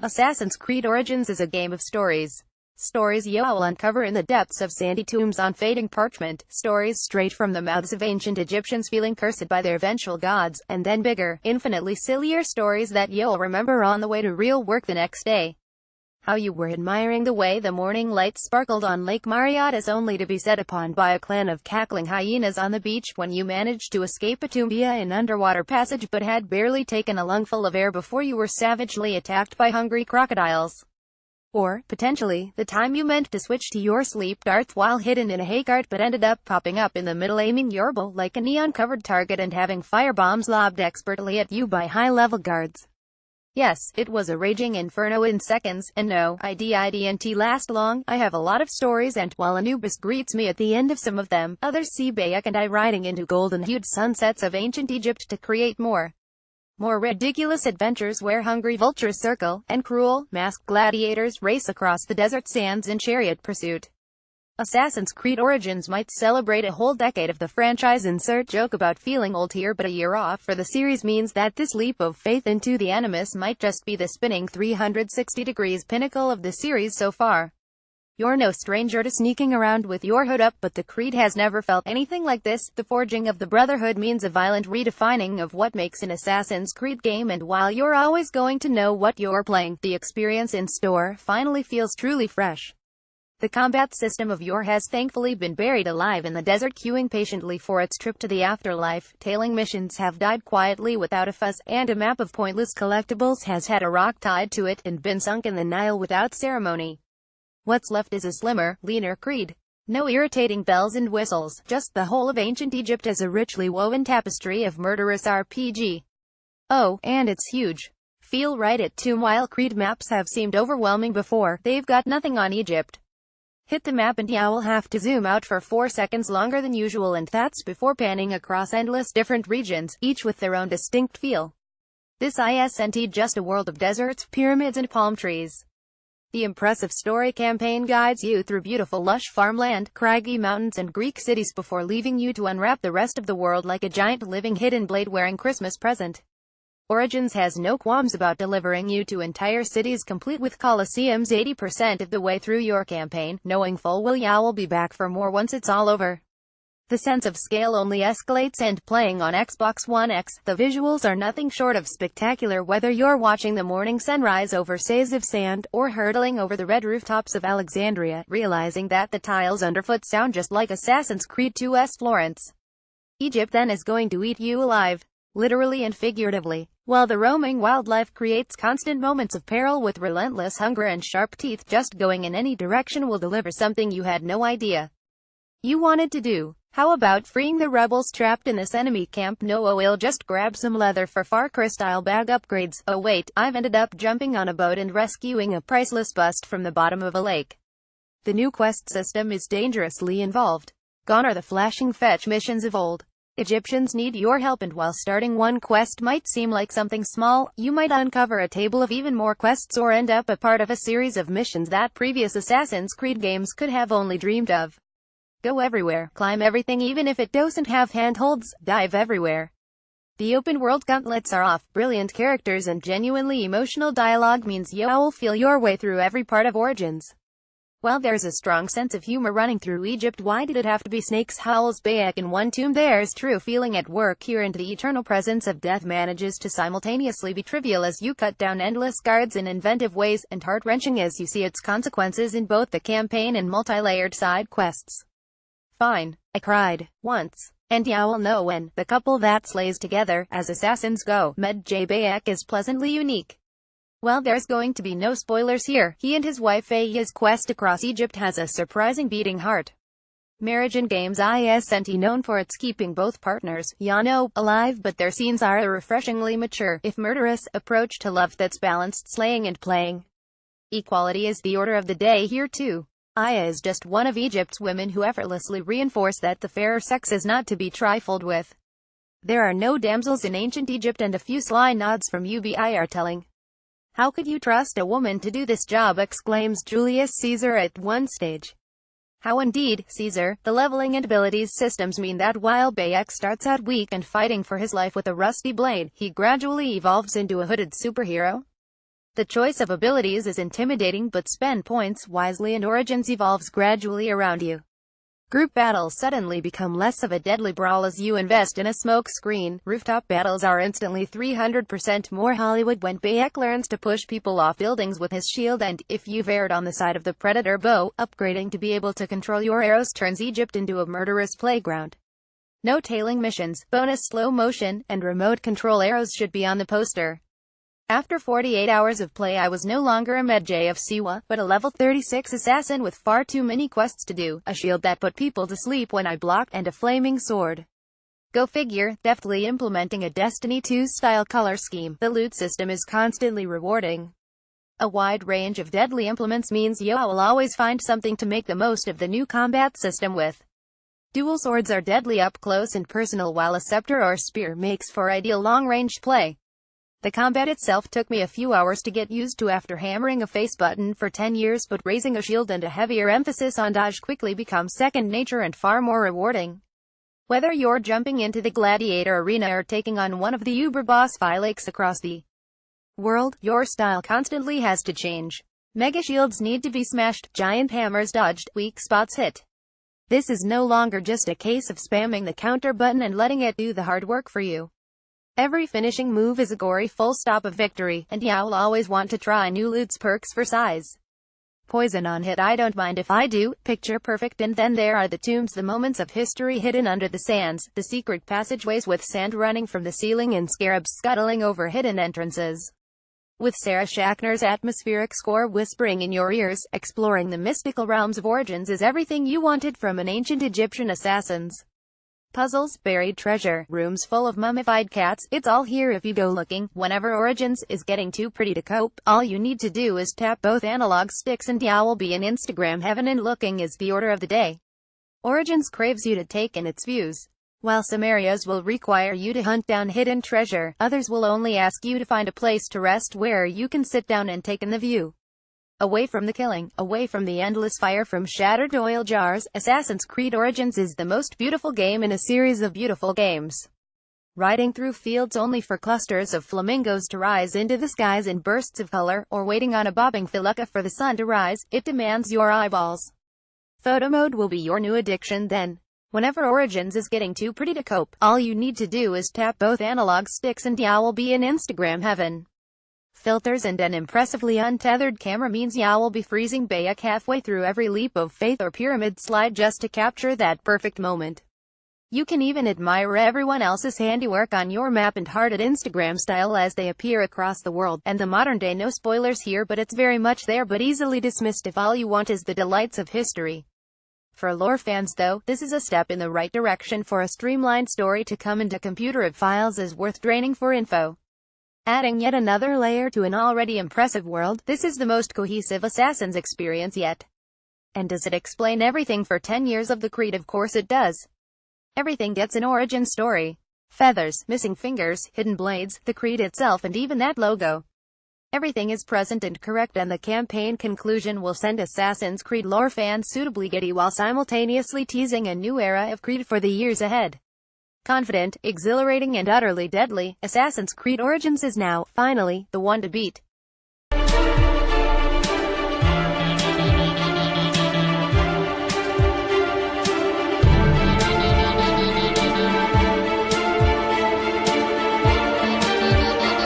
Assassin's Creed Origins is a game of stories. Stories you will uncover in the depths of sandy tombs on fading parchment. Stories straight from the mouths of ancient Egyptians feeling cursed by their vengeful gods. And then bigger, infinitely sillier stories that you'll remember on the way to real work the next day. How you were admiring the way the morning light sparkled on Lake Mareotis only to be set upon by a clan of cackling hyenas on the beach when you managed to escape a tomb via an underwater passage but had barely taken a lungful of air before you were savagely attacked by hungry crocodiles. Or, potentially, the time you meant to switch to your sleep darts while hidden in a haycart but ended up popping up in the middle aiming your bow like a neon-covered target and having firebombs lobbed expertly at you by high-level guards. Yes, it was a raging inferno in seconds, and no, I didn't last long. I have a lot of stories, and while Anubis greets me at the end of some of them, others see Bayek and I riding into golden-hued sunsets of ancient Egypt to create more ridiculous adventures where hungry vultures circle, and cruel, masked gladiators race across the desert sands in chariot pursuit. Assassin's Creed Origins might celebrate a whole decade of the franchise. Insert joke about feeling old here, but a year off for the series means that this leap of faith into the Animus might just be the spinning 360 degrees pinnacle of the series so far. You're no stranger to sneaking around with your hood up, but the Creed has never felt anything like this. The forging of the Brotherhood means a violent redefining of what makes an Assassin's Creed game, and while you're always going to know what you're playing, the experience in store finally feels truly fresh. The combat system of yore has thankfully been buried alive in the desert, queuing patiently for its trip to the afterlife. Tailing missions have died quietly without a fuss, and a map of pointless collectibles has had a rock tied to it and been sunk in the Nile without ceremony. What's left is a slimmer, leaner Creed. No irritating bells and whistles, just the whole of ancient Egypt as a richly woven tapestry of murderous RPG. Oh, and it's huge. Feel right at 2 while Creed maps have seemed overwhelming before, they've got nothing on Egypt. Hit the map and you'll have to zoom out for 4 seconds longer than usual, and that's before panning across endless different regions, each with their own distinct feel. This isn't just a world of deserts, pyramids and palm trees. The impressive story campaign guides you through beautiful lush farmland, craggy mountains and Greek cities before leaving you to unwrap the rest of the world like a giant living hidden blade-wearing Christmas present. Origins has no qualms about delivering you to entire cities complete with colosseums 80% of the way through your campaign, knowing full well you'll be back for more once it's all over. The sense of scale only escalates, and playing on Xbox One X, the visuals are nothing short of spectacular whether you're watching the morning sunrise over seas of sand, or hurtling over the red rooftops of Alexandria, realizing that the tiles underfoot sound just like Assassin's Creed 2's Florence. Egypt then is going to eat you alive, literally and figuratively. While the roaming wildlife creates constant moments of peril with relentless hunger and sharp teeth, just going in any direction will deliver something you had no idea you wanted to do. How about freeing the rebels trapped in this enemy camp? No, we'll just grab some leather for Far Cry style bag upgrades. Oh wait, I've ended up jumping on a boat and rescuing a priceless bust from the bottom of a lake. The new quest system is dangerously involved. Gone are the flashing fetch missions of old. Egyptians need your help, and while starting one quest might seem like something small, you might uncover a table of even more quests or end up a part of a series of missions that previous Assassin's Creed games could have only dreamed of. Go everywhere, climb everything even if it doesn't have handholds, dive everywhere. The open world gauntlets are off, brilliant characters and genuinely emotional dialogue means you'll feel your way through every part of Origins. While there's a strong sense of humor running through Egypt, why did it have to be snakes, howls, Bayek in one tomb? There's true feeling at work here, and the eternal presence of death manages to simultaneously be trivial as you cut down endless guards in inventive ways, and heart-wrenching as you see its consequences in both the campaign and multi-layered side quests. Fine, I cried, once. And you'll know when. The couple that slays together, as assassins go, Medjay Bayek is pleasantly unique. Well, there's going to be no spoilers here. He and his wife Aya's quest across Egypt has a surprising beating heart. Marriage in games isn't known for its keeping both partners, alive, but their scenes are a refreshingly mature, if murderous, approach to love that's balanced slaying and playing. Equality is the order of the day here too. Aya is just one of Egypt's women who effortlessly reinforce that the fairer sex is not to be trifled with. There are no damsels in ancient Egypt, and a few sly nods from UBI are telling. How could you trust a woman to do this job? Exclaims Julius Caesar at one stage. How indeed, Caesar. The leveling and abilities systems mean that while Bayek starts out weak and fighting for his life with a rusty blade, he gradually evolves into a hooded superhero. The choice of abilities is intimidating, but spend points wisely and Origins evolves gradually around you. Group battles suddenly become less of a deadly brawl as you invest in a smoke screen. Rooftop battles are instantly 300% more Hollywood when Bayek learns to push people off buildings with his shield, and, if you've erred on the side of the Predator bow, upgrading to be able to control your arrows turns Egypt into a murderous playground. No tailing missions, bonus slow motion, and remote control arrows should be on the poster. After 48 hours of play I was no longer a Medjay of Siwa, but a level 36 assassin with far too many quests to do, a shield that put people to sleep when I blocked, and a flaming sword. Go figure, deftly implementing a Destiny 2 style color scheme, the loot system is constantly rewarding. A wide range of deadly implements means you will always find something to make the most of the new combat system with. Dual swords are deadly up close and personal, while a scepter or spear makes for ideal long-range play. The combat itself took me a few hours to get used to after hammering a face button for 10 years, but raising a shield and a heavier emphasis on dodge quickly becomes second nature and far more rewarding. Whether you're jumping into the gladiator arena or taking on one of the uber boss Phylax across the world, your style constantly has to change. Mega shields need to be smashed, giant hammers dodged, weak spots hit. This is no longer just a case of spamming the counter button and letting it do the hard work for you. Every finishing move is a gory full stop of victory, and you'll always want to try new loot's perks for size. Poison on hit, I don't mind if I do, picture perfect, and then there are the tombs, the moments of history hidden under the sands, the secret passageways with sand running from the ceiling and scarabs scuttling over hidden entrances. With Sarah Schachner's atmospheric score whispering in your ears, exploring the mystical realms of Origins is everything you wanted from an ancient Egyptian assassin's puzzles, buried treasure, rooms full of mummified cats, it's all here if you go looking. Whenever Origins is getting too pretty to cope, all you need to do is tap both analog sticks and you will be in Instagram heaven, and looking is the order of the day. Origins craves you to take in its views. While some areas will require you to hunt down hidden treasure, others will only ask you to find a place to rest where you can sit down and take in the view. Away from the killing, away from the endless fire from shattered oil jars, Assassin's Creed Origins is the most beautiful game in a series of beautiful games. Riding through fields only for clusters of flamingos to rise into the skies in bursts of color, or waiting on a bobbing felucca for the sun to rise, it demands your eyeballs. Photo mode will be your new addiction then. Whenever Origins is getting too pretty to cope, all you need to do is tap both analog sticks and you will be in Instagram heaven. Filters and an impressively untethered camera means you will be freezing Bayek halfway through every leap of faith or pyramid slide just to capture that perfect moment. You can even admire everyone else's handiwork on your map and heart at Instagram style as they appear across the world, and the modern day, no spoilers here, but it's very much there but easily dismissed if all you want is the delights of history. For lore fans though, this is a step in the right direction. For a streamlined story to come into computer files is worth draining for info. Adding yet another layer to an already impressive world, this is the most cohesive Assassin's experience yet. And does it explain everything for 10 years of the Creed? Of course it does. Everything gets an origin story. Feathers, missing fingers, hidden blades, the Creed itself, and even that logo. Everything is present and correct, and the campaign conclusion will send Assassin's Creed lore fans suitably giddy while simultaneously teasing a new era of Creed for the years ahead. Confident, exhilarating and utterly deadly, Assassin's Creed Origins is now, finally, the one to beat.